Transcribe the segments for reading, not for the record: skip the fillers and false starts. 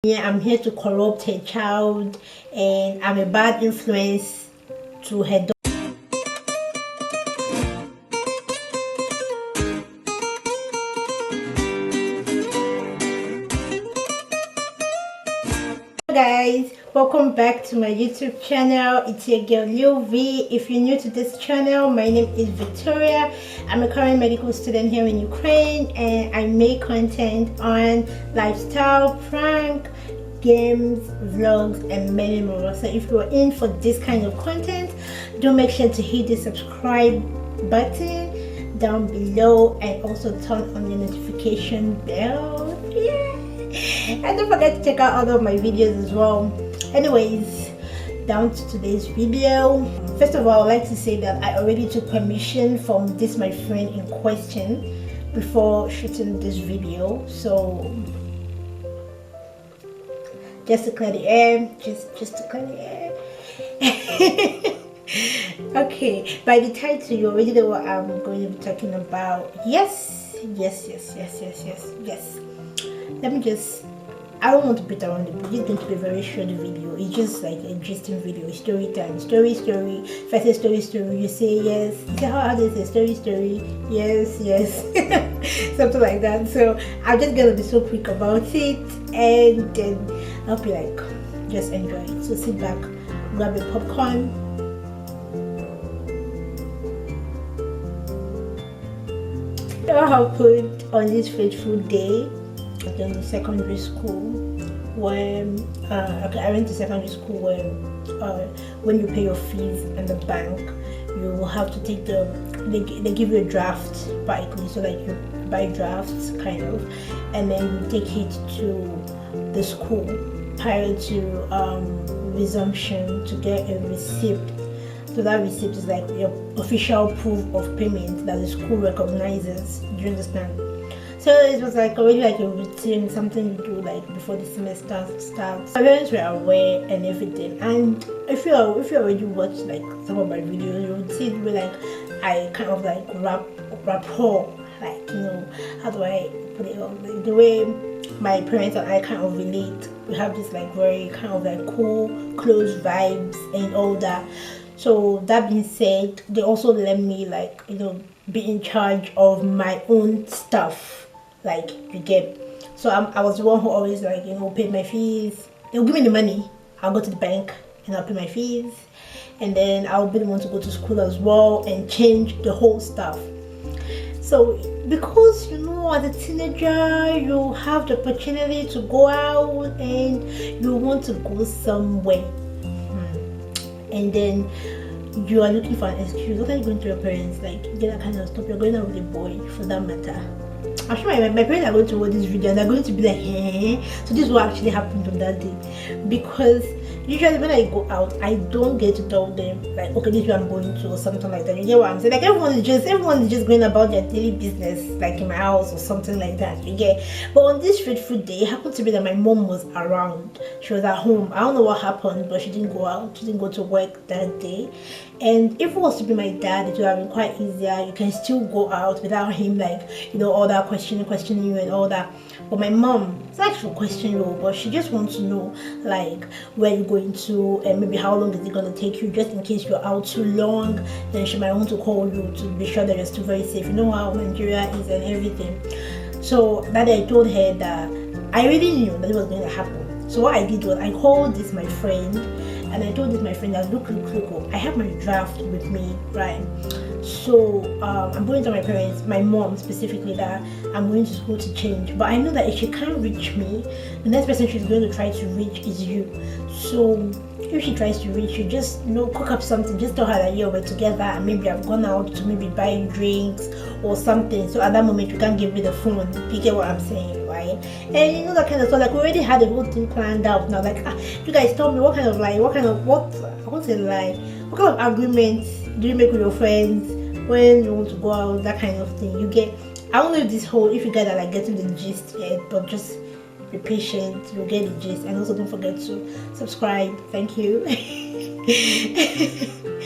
Yeah, I'm here to corrupt her child, and I'm a bad influence to her daughter. Guys, welcome back to my YouTube channel. It's your girl Lil V. If you're new to this channel, my name is Victoria. I'm a current medical student here in Ukraine, and I make content on lifestyle, prank, games, vlogs, and many more. So if you're in for this kind of content, do make sure to hit the subscribe button down below and also turn on the notification bell. Yeah. And don't forget to check out all of my videos as well. Anyways, down to today's video. First of all, I'd like to say that I already took permission from my friend in question before shooting this video. So just to clear the air, just to clear the air. Okay, by the title you already know what I'm going to be talking about. Yes. Let me just, I don't want to beat around the bush. It's going to be a very short video. It's just like an interesting video. Story time. Story. If I say story, you say yes. You say how do you say story? Yes. Something like that. So I'm just gonna be so quick about it, and then I'll be like, just enjoy it. So sit back, grab a popcorn. I happened on this fateful day in secondary school when I went to secondary school when you pay your fees in the bank, you will have to take they give you a draft basically, so like you buy drafts kind of, and then you take it to the school prior to resumption to get a receipt. So that receipt is like your official proof of payment that the school recognizes. Do you understand? So it was like already like a routine, something you do like before the semester starts. My parents were aware and everything. And if you already watch like some of my videos, you would see where like I kind of like rapport, like, you know, how do I put it on? Like the way my parents and I kind of relate. We have this like very kind of like cool, close vibes and all that. So that being said, they also let me like, you know, be in charge of my own stuff, like you get. So I was the one who always like, you know, paid my fees. They'll give me the money, I'll go to the bank and I'll pay my fees, and then I'll be the one to go to school as well and change the whole stuff. So because, you know, as a teenager you have the opportunity to go out and you want to go somewhere, and then you are looking for an excuse. What are you going to your parents? Like, get that kind of stuff. You're going out with a boy, for that matter. I'm sure my parents are going to watch this video and they're going to be like, hey. So this is what actually happened on that day. Because usually when I go out, I don't get to tell them like, okay, this is where I'm going to or something like that. You get what I'm saying? Like everyone is just going about their daily business, like in my house or something like that. You get. But on this fateful day, it happened to be that my mom was around. She was at home. I don't know what happened, but she didn't go out. She didn't go to work that day. And if it was to be my dad, it would have been quite easier. You can still go out without him, like, you know, all that questioning you and all that. But my mom, it's not actually questioning you, but she just wants to know like where you're going to and maybe how long is it going to take you, just in case you're out too long. Then she might want to call you to be sure that you're still very safe. You know how Nigeria is and everything. So that day I told her that I already knew that it was going to happen. So what I did was I called my friend. And I told my friend that look, I have my draft with me, right? So I'm going to my parents, my mom specifically, that I'm going to school to change. But I know that if she can't reach me, the next person she's going to try to reach is you. So if she tries to reach you, just, you know, cook up something. Just tell her that, yeah, we're together and maybe I've gone out to maybe buy drinks or something. So at that moment you can't give me the phone. You get what I'm saying, right? And you know that kind of stuff. Like we already had the whole thing planned out now. Like you guys tell me what kind of agreements do you make with your friends when you want to go out, that kind of thing. You get. I don't know if you guys are like getting the gist yet, but just be patient, you'll get the gist. And also don't forget to subscribe. Thank you.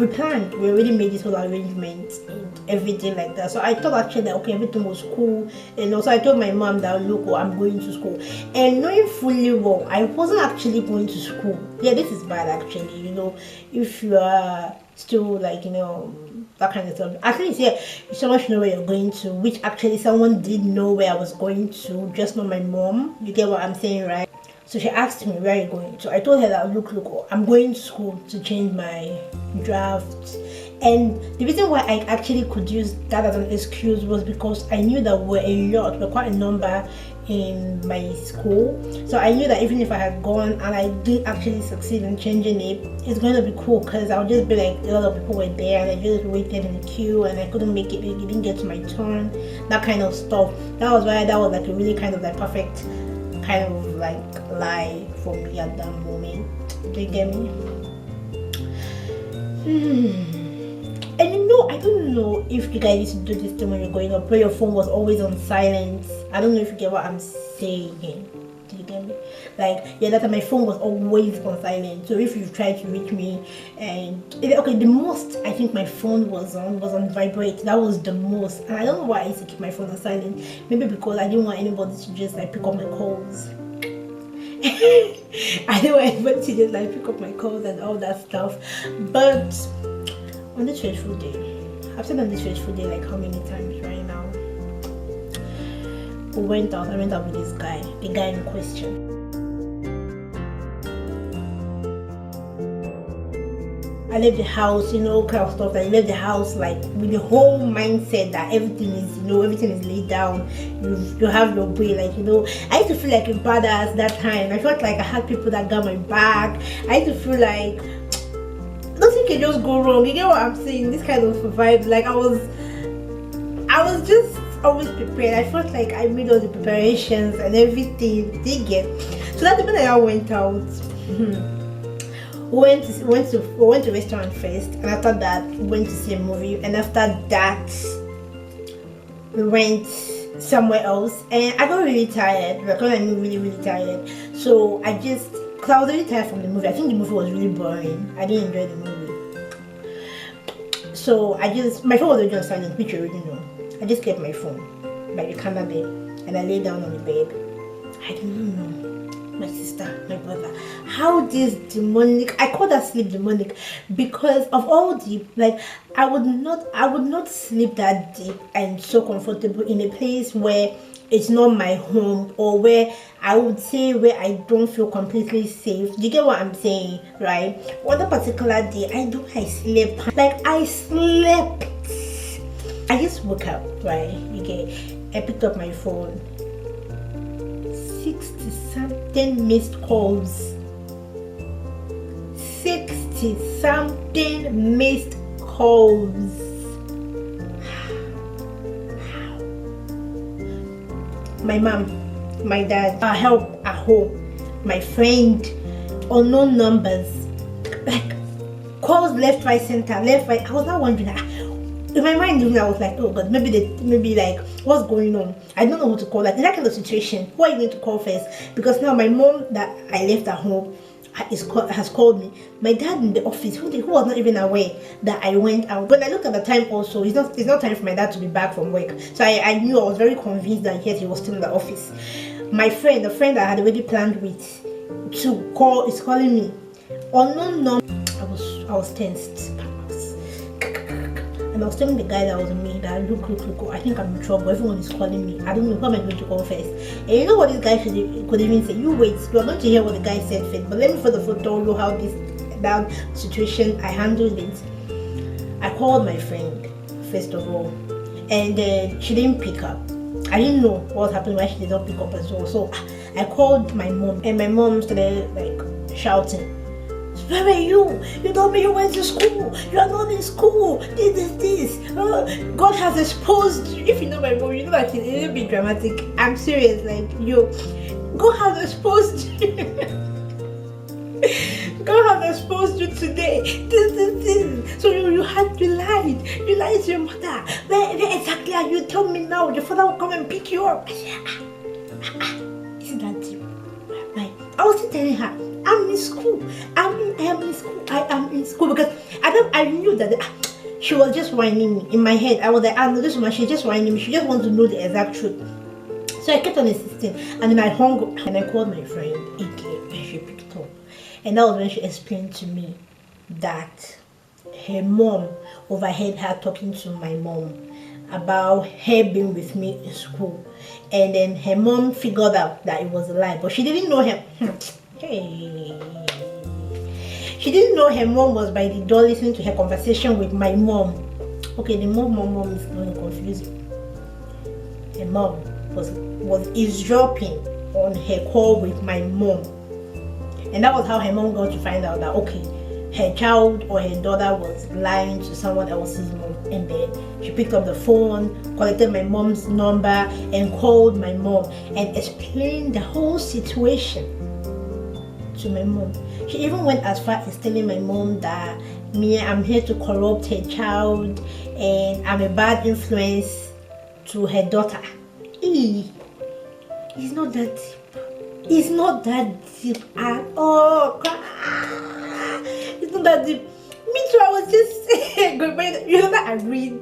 We planned, we already made this whole arrangement and everything like that. So I thought actually that okay, everything was cool. And also I told my mom that look, oh, I'm going to school. And knowing fully well, I wasn't actually going to school. Yeah, this is bad actually, you know, if you are still like, you know, that kind of stuff. At least yeah, someone should know where you're going to, which actually someone did know where I was going to, just not my mom. You get what I'm saying, right? So she asked me, where are you going? So I told her that look, I'm going to school to change my draft. And the reason why I actually could use that as an excuse was because I knew that we're quite a number in my school. So I knew that even if I had gone and I didn't actually succeed in changing it, it's going to be cool because I'll just be like, a lot of people were there and I just waited in the queue and I couldn't make it, it didn't get to my turn, that kind of stuff. That was why that was like a really kind of like perfect kind of like lie for me at that moment. Do you get me? And you know, I don't know if you guys used to do this thing when you're going up where your phone was always on silence. I don't know if you get what I'm saying. Do you get me? Like, yeah, that time my phone was always on silent. So if you've tried to reach me and okay, the most I think my phone was on vibrate. That was the most. And I don't know why I used to keep my phone on silent. Maybe because I didn't want anybody to just like pick up my calls. I didn't want anybody to just like pick up my calls and all that stuff. But on this fateful day, I've said on this fateful day like how many times right now. I went out with this guy, the guy in question. I left the house, you know, kind of stuff. I left the house like with the whole mindset that everything is, you know, everything is laid down. You have your way, like, you know. I used to feel like a badass that time. I felt like I had people that got my back. I used to feel like nothing can just go wrong. You get what I'm saying? This kind of vibe. Like I was just always prepared. I felt like I made all the preparations and everything. Did you get? So that the minute I went out. We went to a restaurant first, and after that we went to see a movie, and after that we went somewhere else, and I got really tired. Like, I mean, really tired. So because I was really tired from the movie. I think the movie was really boring. I didn't enjoy the movie. So my phone was already on silent, which you already know. I just kept my phone by the corner bed, and I lay down on the bed. I didn't know. My sister, my brother, how this demonic, I call that sleep demonic because of all the, like, I would not sleep that deep and so comfortable in a place where it's not my home, or where I would say where I don't feel completely safe. Do you get what I'm saying, right? On that particular day, I slept. Like, I slept. I just woke up, right? Okay, I picked up my phone. 60 something missed calls. 60 something missed calls. My mom, my dad, our help at home, my friend, unknown numbers, like calls left, right, center, left, right. I was not wondering. In my mind, I was like, oh God, maybe like, what's going on? I don't know who to call. Like, in that kind of situation, who are you going to call first? Because now my mom that I left at home has called me. My dad in the office, who was not even aware that I went out. When I looked at the time also, it's not time for my dad to be back from work. So I knew, I was very convinced that yes, he was still in the office. My friend, the friend I had already planned with to call, is calling me. Unknown number. I was tensed. And I was telling the guy that was me that look, I think I'm in trouble. Everyone is calling me. I don't know who am I going to call first. And you know what this guy could even say? You wait, you are going to hear what the guy said first. But let me first of all tell you how that situation I handled it. I called my friend first of all, and then she didn't pick up. I didn't know what happened, why she did not pick up as well. So I called my mom, and my mom started like shouting, where were you? You told me you went to school. You are not in school. This. God has exposed you. If you know my mom, you know that she's a little bit dramatic. I'm serious. Like, God has exposed you. God has exposed you today. This. So you lied. You lied to your mother. Where exactly are you? Tell me now. Your father will come and pick you up. Isn't that deep? telling her, I'm in school. I am in school. I am in school, because I knew that she was just whining me. In my head, I was like, I know this woman, she's just whining me. She just wants to know the exact truth. So I kept on insisting, and then I hung up and I called my friend Ike, and she picked up. And that was when she explained to me that her mom overheard her talking to my mom about her being with me in school. And then her mom figured out that it was a lie, but she didn't know her. Hey. She didn't know her mom was by the door listening to her conversation with my mom. Okay, the mom is going to confuse you. Her mom was eavesdropping on her call with my mom. And that was how her mom got to find out that, okay, her child or her daughter was lying to someone else's mom. And then she picked up the phone, collected my mom's number, and called my mom and explained the whole situation to my mom. She even went as far as telling my mom that I'm here to corrupt her child and I'm a bad influence to her daughter. It's not that deep. It's not that deep at all. It's not that deep. Me too, I was just going, you know that I read.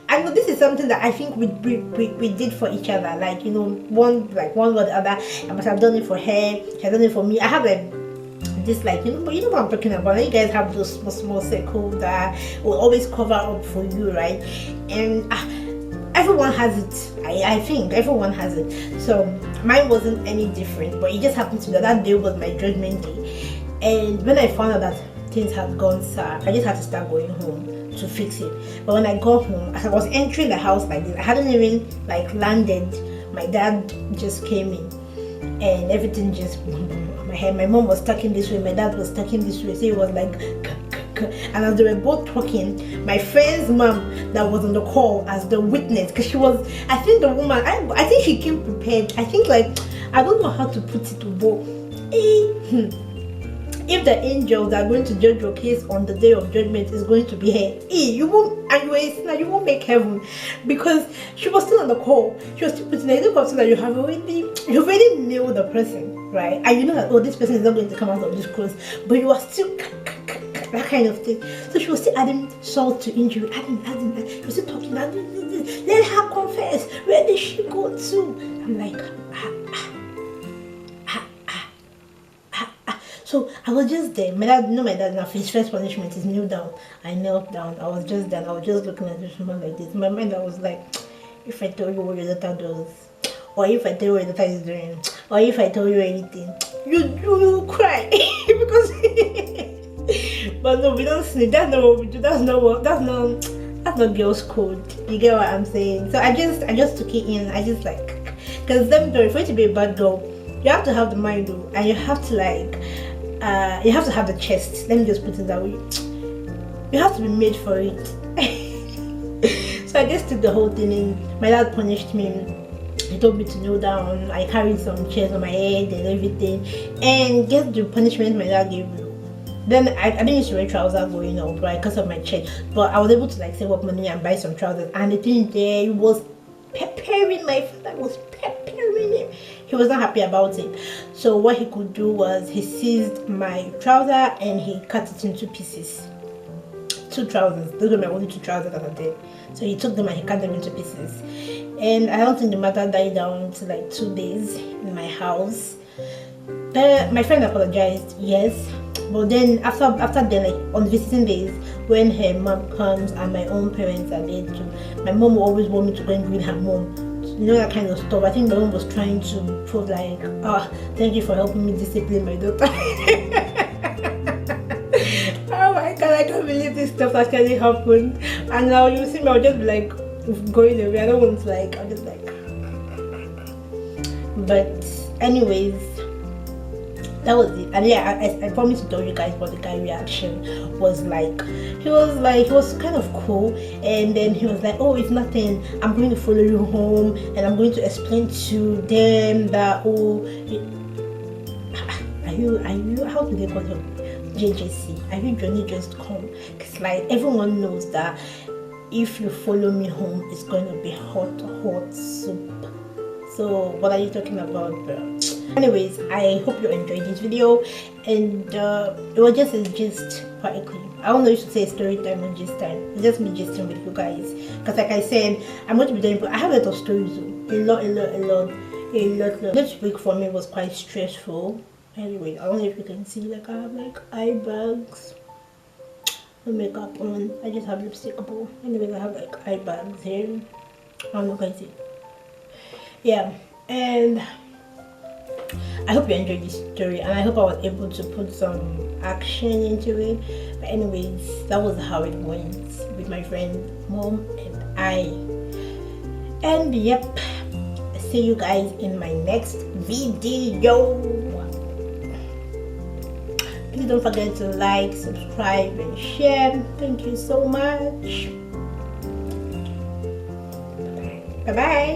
I know this is something that I think we did for each other. Like, you know, one or the other. I must have done it for her. She has done it for me. I have this, like, you know what I'm talking about. Like, you guys have those small circles that will always cover up for you, right? And everyone has it. I think everyone has it. So mine wasn't any different, but it just happened to me that day was my judgment day. And when I found out that things had gone sour, I just had to start going home to fix it. But when I got home, as I was entering the house like this, I hadn't even landed. My dad just came in and everything just my head. My mom was talking this way, my dad was talking this way, so it was like and as they were both talking, my friend's mom that was on the call as the witness, because she was, I think the woman, I think she came prepared. I think, like, I don't know how to put it, but if the angels are going to judge your case on the day of judgment, is going to be her. You won't, and you won't make heaven, because she was still on the call. She was still putting it. Look up so that you've already nailed the person, right? And you know that, oh, this person is not going to come out of this close, but you are still that kind of thing. So she was still adding salt to injury, adding. She was still talking, let her confess. Where did she go to? I'm like, So I was just there. My dad now, his first punishment is kneel down. I knelt down. I was just there. I was just looking at this woman like this. In my mind, I was like, if I tell you what your daughter does, or if I tell you what your daughter is doing, or if I tell you anything, you cry. Because but no, we don't snitch. That's not what we do. That's not girls' code. You get what I'm saying? So I just took it in. I just because let me tell you, for you to be a bad girl, you have to have the mind though, and you have to you have to have the chest. Let me just put it that way. You have to be made for it. So I just took the whole thing in. My dad punished me. He told me to kneel down. I carried some chairs on my head and everything. And guess the punishment my dad gave me. Then I didn't used to wear trousers going out, right, because of my chest. But I was able to save up money and buy some trousers. And the thing there was peppering. My father was peppering him. He was not happy about it. So what he could do was he seized my trouser and he cut it into pieces. 2 trousers. Those were my only 2 trousers that I did. So he took them and he cut them into pieces. And I don't think the matter died down to 2 days in my house. My friend apologized, yes. But then after then, on visiting days, when her mom comes and my own parents are there too, my mom will always want me to go and greet her mom. You know, that kind of stuff. I think my mom was trying to prove thank you for helping me discipline my daughter. Oh my god, I can't believe this stuff actually happened. And now you see me, I'll just be going away. I don't want to I'll just but anyways, that was it. And yeah, I promised to tell you guys what the guy reaction was like. He was kind of cool, and then he was like, oh, it's nothing, I'm going to follow you home and I'm going to explain to them that, oh, are you how do they call him, JJC, are you Johnny Just Come? Because everyone knows that if you follow me home, it's going to be hot soup. So what are you talking about, bro? Anyways, I hope you enjoyed this video, and it was just a gist quietly. I don't know if you should say story time or gist time. It's just me gisting with you guys, because like I said, I'm going to be doing, but I have a lot of stories though. A lot. This week for me was quite stressful. Anyway, I don't know if you can see, like I have like eye bags, no makeup on, I just have lipstick on. Anyways, I have like eye bags here. I don't know if you can see. Yeah, and I hope you enjoyed this story, and I hope I was able to put some action into it. But anyways, that was how it went with my friend mom and I. And yep, see you guys in my next video. Please don't forget to like, subscribe, and share. Thank you so much. Bye bye.